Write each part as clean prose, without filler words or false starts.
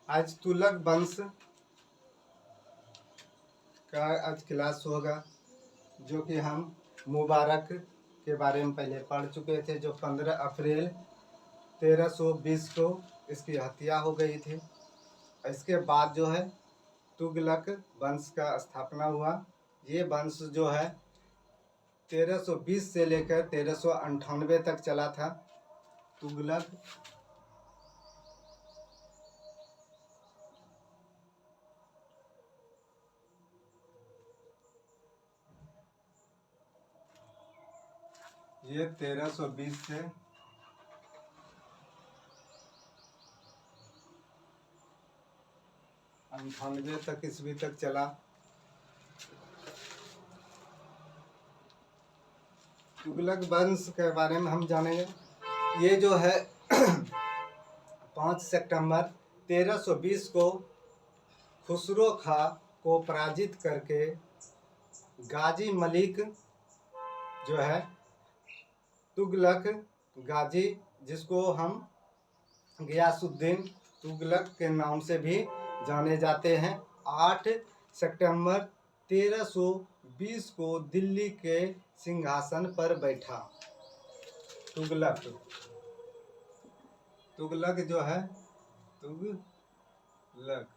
आज तुगलक वंश का आज क्लास होगा, जो कि हम मुबारक के बारे में पहले पढ़ चुके थे, जो 15 अप्रैल 1320 को इसकी हत्या हो गई थी। इसके बाद जो है तुगलक वंश का स्थापना हुआ। ये वंश जो है 1320 से लेकर 1398 तक चला था। तुगलक ये 1320 से 98 तक ईस्वी तक चला। तुगलक वंश के बारे में हम जानेंगे। ये जो है 5 सितंबर 1320 को खुसरो खां को पराजित करके गाजी मलिक जो है तुगलक गाजी, जिसको हम गियासुद्दीन तुगलक के नाम से भी जाने जाते हैं, 8 सितंबर 1320 को दिल्ली के सिंहासन पर बैठा। तुगलक जो है तुगलक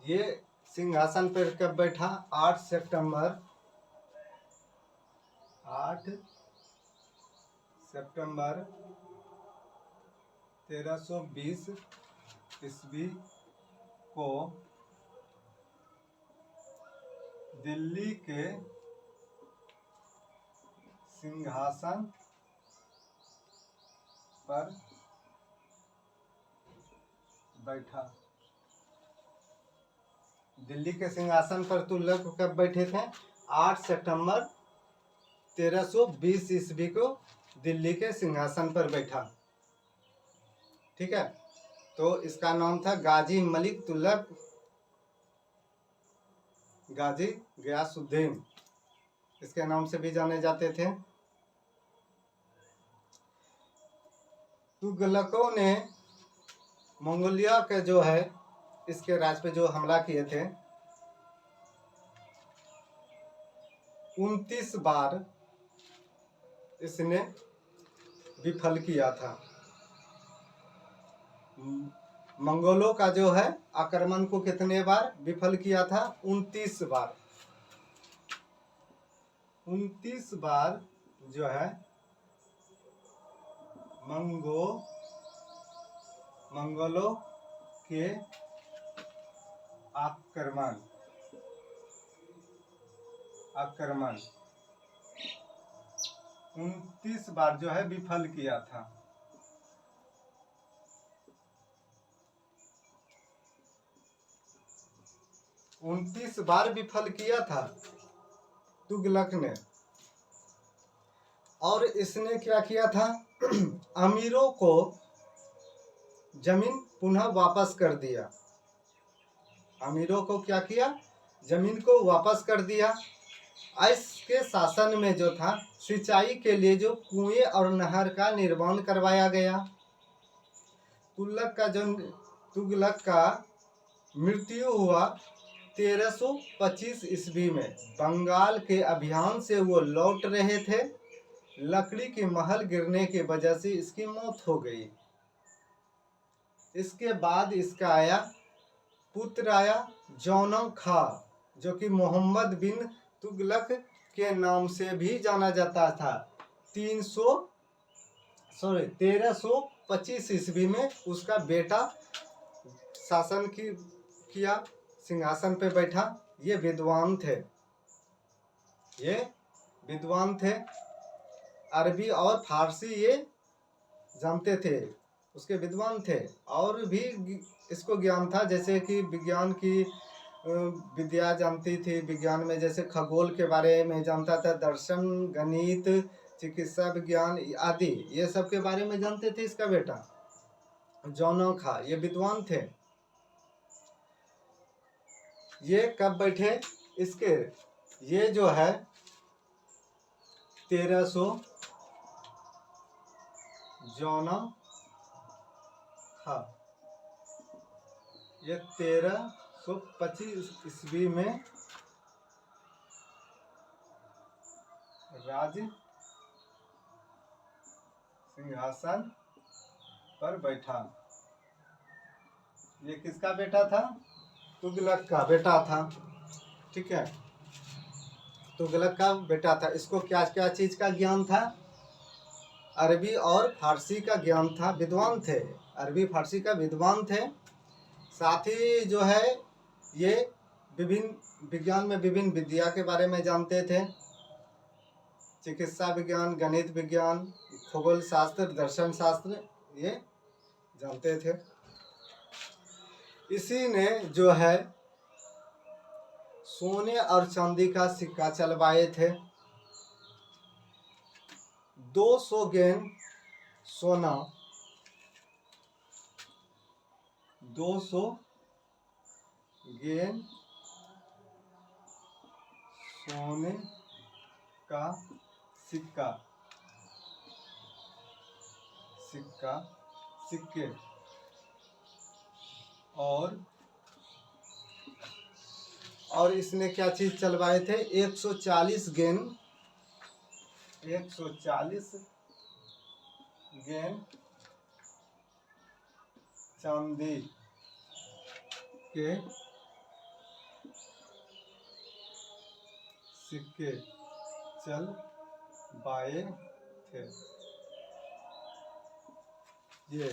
ये सिंहासन पर कब बैठा? 8 सितंबर 1320 ईस्वी को दिल्ली के सिंहासन पर बैठा। दिल्ली के सिंहासन पर तुगलक कब बैठे थे? 8 सितंबर 1320 ईस्वी को दिल्ली के सिंहासन पर बैठा। ठीक है, तो इसका नाम था गाजी मलिक तुगलक, गाजी गियासुद्दीन इसके नाम से भी जाने जाते थे। तुगलकों ने मंगोलिया के जो है इसके राज पे जो हमला किए थे, 29 बार इसने विफल किया था। मंगोलों का जो है आक्रमण को कितने बार विफल किया था? 29 बार। 29 बार जो है मंगोलों के आक्रमण 29 बार जो है विफल किया था। उनतीस बार विफल किया था तुगलक ने। और इसने क्या किया था? अमीरों को जमीन पुनः वापस कर दिया। अमीरों को क्या किया? जमीन को वापस कर दिया। इसके शासन में जो था सिंचाई के लिए जो कुएं और नहर का निर्माण करवाया गया। तुगलक का मृत्यु हुआ 1325 ईस्वी में। बंगाल के अभियान से वो लौट रहे थे। लकड़ी के महल गिरने की वजह से इसकी मौत हो गई। इसके बाद इसका पुत्र आया जौनक खां, जो कि मोहम्मद बिन तुगलक के नाम से भी जाना जाता था। 1325 ईस्वी में उसका बेटा शासन किया, सिंहासन पे बैठा। ये विद्वान थे, अरबी और फारसी ये जानते थे, उसके विद्वान थे। और भी इसको ज्ञान था, जैसे कि विज्ञान की विद्या जानती थी। विज्ञान में जैसे खगोल के बारे में जानता था, दर्शन, गणित, चिकित्सा विज्ञान आदि ये सब के बारे में जानते थे इसका बेटा जौनक खां। ये विद्वान थे। ये कब बैठे? इसके ये जो है 1300 जौनक खां ये 1325 ईस्वी में राज सिंहासन पर बैठा। ये किसका बेटा था? तुगलक का बेटा था। ठीक है, तुगलक का बेटा था। इसको क्या क्या चीज का ज्ञान था? अरबी और फारसी का ज्ञान था। विद्वान थे, अरबी फारसी का विद्वान थे। साथ ही जो है ये विभिन्न विज्ञान में विभिन्न विद्या के बारे में जानते थे। चिकित्सा विज्ञान, गणित विज्ञान, खगोल शास्त्र, दर्शन शास्त्र ये जानते थे। इसी ने जो है सोने और चांदी का सिक्का चलवाए थे। 200 गेन सोना, 200 गेन सोने का सिक्के और इसने क्या चीज चलवाए थे? 140 गेन चांदी के सिक्के चलवाए थे। ये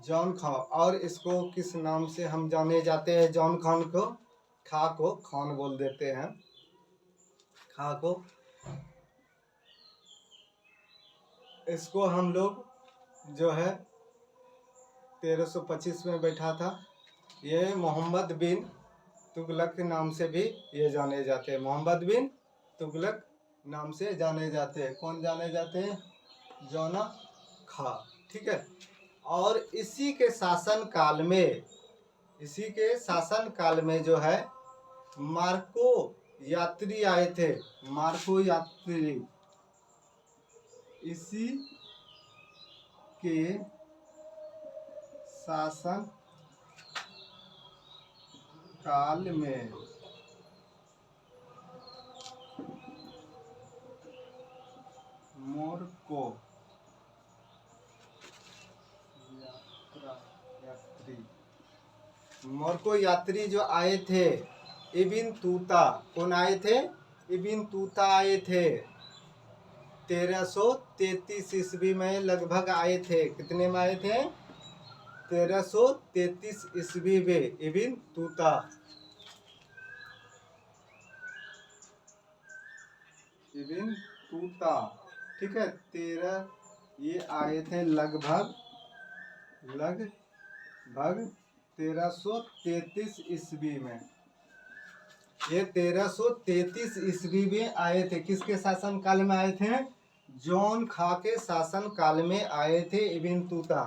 जॉन खान, और इसको किस नाम से हम जाने जाते हैं? जॉन खान को खान बोल देते हैं। खा को इसको हम लोग जो है 1325 में बैठा था। ये मोहम्मद बिन तुगलक के नाम से भी ये जाने जाते हैं। मोहम्मद बिन तुगलक नाम से जाने जाते हैं। कौन जाने जाते हैं? जौना खा। ठीक है, और इसी के शासन काल में जो है मार्को यात्री आए थे। मार्को यात्री इसी के शासन काल में मोरको यात्री जो आए थे, इबिन तूता। कौन आए थे? इबिन तूता आए थे। 1333 ईस्वी में लगभग आए थे। कितने में आए थे? 1333 ईस्वी में इबिन तूता। ठीक है, 13 ये आए थे लगभग 1333 ईस्वी में। ये 1333 ईस्वी में आए थे। किसके शासन काल में आए थे? जॉन खा के शासन काल में आए थे इबिन तूता,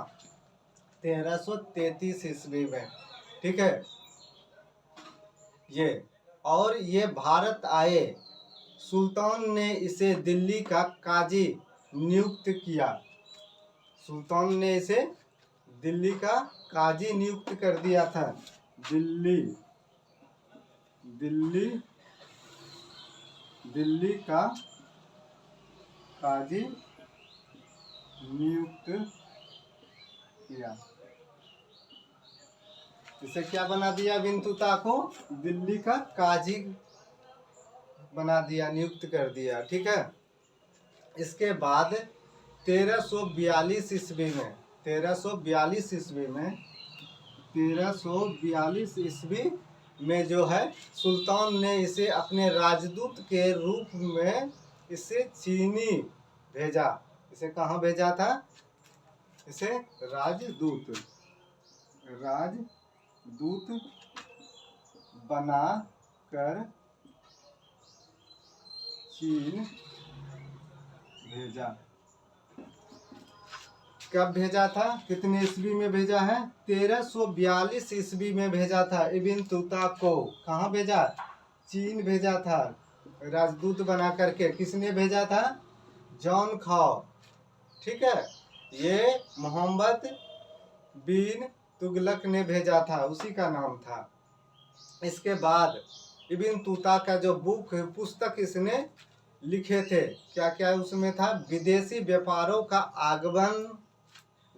1333 ईस्वी में। ठीक है, ये और ये भारत आए। सुल्तान ने इसे दिल्ली का काजी नियुक्त किया। सुल्तान ने इसे दिल्ली का काजी नियुक्त कर दिया था। दिल्ली का काजी नियुक्त किया। इसे क्या बना दिया? बिन तूता को दिल्ली का काजी बना दिया, नियुक्त कर दिया। ठीक है, इसके बाद 1342 ईस्वी में जो है सुल्तान ने इसे अपने राजदूत के रूप में इसे चीनी भेजा। इसे कहाँ भेजा था? इसे राजदूत बना कर चीन भेजा। कब भेजा था? कितने ईस्वी में भेजा है? 1342 ईस्वी में भेजा था। इबिन तूता को कहाँ भेजा? चीन भेजा था, राजदूत बना करके। किसने भेजा था? जॉन खाओ। ठीक है, ये मोहम्मद बिन तुगलक ने भेजा था, उसी का नाम था। इसके बाद इब्न तूता का जो बुक पुस्तक इसने लिखे थे, क्या क्या उसमें था, विदेशी व्यापारों का आगमन,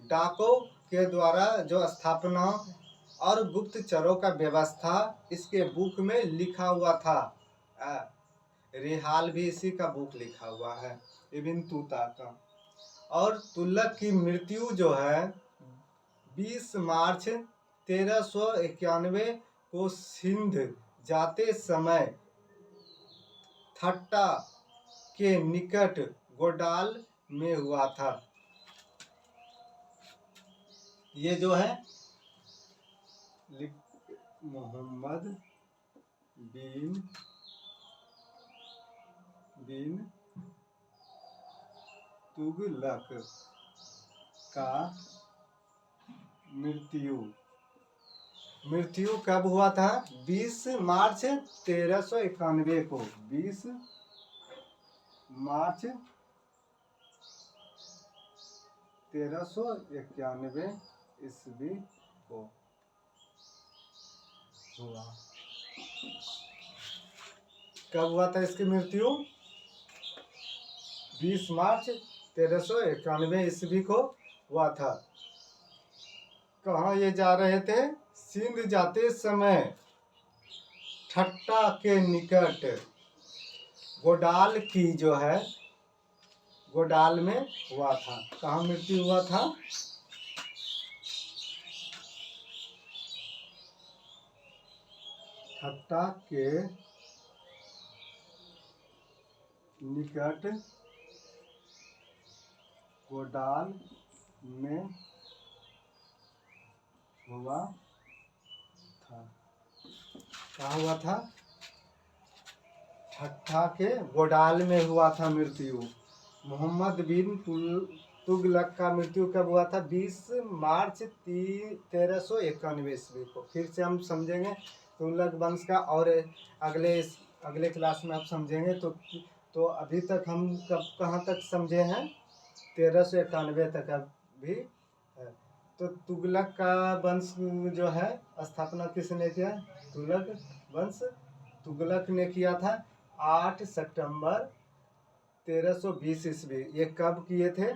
डाकों के द्वारा जो स्थापना और गुप्तचरों का व्यवस्था इसके बुक में लिखा हुआ था। रिहाल भी इसी का बुक लिखा हुआ है, इब्न तूता का। और तुगलक की मृत्यु जो है 20 मार्च 1391 को सिंध जाते समय थट्टा के निकट गोडाल में हुआ था। ये जो है मोहम्मद बिन तुगलक का मृत्यु कब हुआ था? 20 मार्च 1391 को। 20 मार्च 1391 ईस्वी को हुआ। कब हुआ था इसकी मृत्यु? 20 मार्च 1391 ईस्वी को हुआ था। कहाँ ये जा रहे थे? सिंध जाते समय ठट्टा के निकट गोडाल की जो है, गोडाल में हुआ था। कहाँ मृत्यु हुआ था? ठट्टा के निकट गोडाल में हुआ था। कहाँ हुआ था? ठट्टा के गोडाल में हुआ था मृत्यु। मोहम्मद बिन तुगलक का मृत्यु कब हुआ था? 20 मार्च 1391 ईस्वी को। फिर से हम समझेंगे तुगलक वंश का, और अगले क्लास में आप समझेंगे। तो अभी तक हम कहाँ तक समझे हैं? 1391 तक अभी है। तो तुगलक का वंश जो है स्थापना किसने किया? तुगलक वंश तुगलक ने किया था 8 सितंबर 1320 ईस्वी। ये कब किए थे?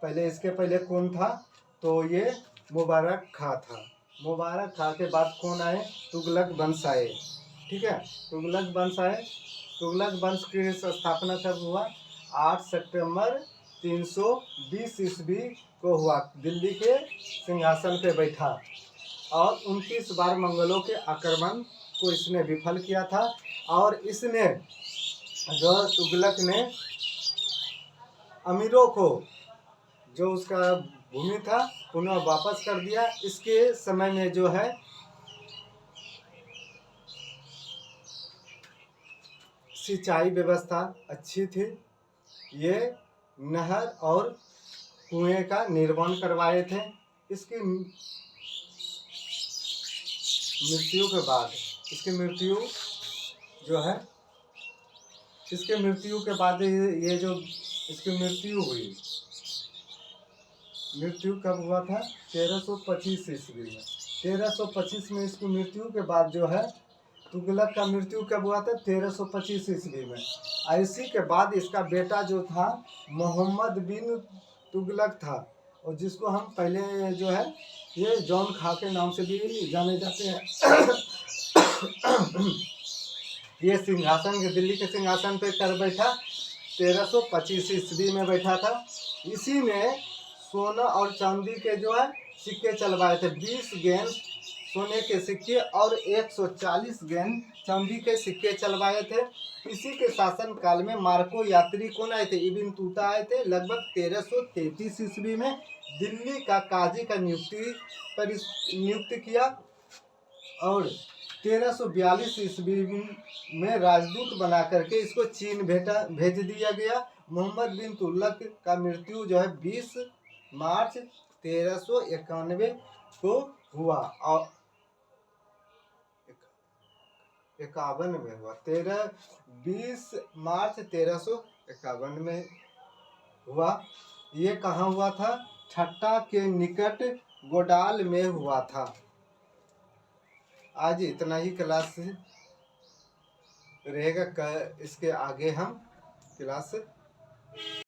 पहले इसके पहले कौन था? तो ये मुबारक खां था। मुबारक खां के बाद कौन आए? तुगलक वंश आए। ठीक है, तुगलक वंश आए। तुगलक वंश की स्थापना कब हुआ? 8 सितंबर 320 ईस्वी को हुआ। दिल्ली के सिंहासन पे बैठा और 29 बार मंगलों के आक्रमण को इसने विफल किया था। और इसने जो तुगलक ने अमीरों को जो उसका भूमि था पुनः वापस कर दिया। इसके समय में जो है सिंचाई व्यवस्था अच्छी थी। ये नहर और कुएं का निर्माण करवाए थे। इसकी मृत्यु के बाद, इसकी मृत्यु जो है, इसके मृत्यु के बाद ये जो इसकी मृत्यु हुई, मृत्यु कब हुआ था? 1325 ईस्वी में। 1325 में इसकी मृत्यु के बाद जो है तुगलक का मृत्यु कब हुआ था? 1325 ईस्वी में। इसी के बाद इसका बेटा जो था मोहम्मद बिन तुगलक था, और जिसको हम पहले जो है ये जॉन खां के नाम से भी जाने जाते हैं। ये सिंहासन, दिल्ली के सिंहासन पे कर बैठा 1325 ईस्वी में बैठा था। इसी ने सोना और चांदी के जो है सिक्के चलवाए थे। 20 गेंद सोने के सिक्के और 140 गेंद चांदी के सिक्के चलवाए थे। इसी के शासन काल में मार्को यात्री कौन आए थे? इब्न तूता आए थे। लगभग 1333 ईस्वी में दिल्ली का काजी का नियुक्त किया, और 1342 ईस्वी में राजदूत बना करके इसको चीन भेज दिया गया। मोहम्मद बिन तुगलक का मृत्यु जो है 20 मार्च 1391 को हुआ, और 51 में हुआ। 20 मार्च 1351 में हुआ। ये कहाँ हुआ था? ठट्टा के निकट गोडाल में हुआ था। आज इतना ही क्लास रहेगा। इसके आगे हम क्लास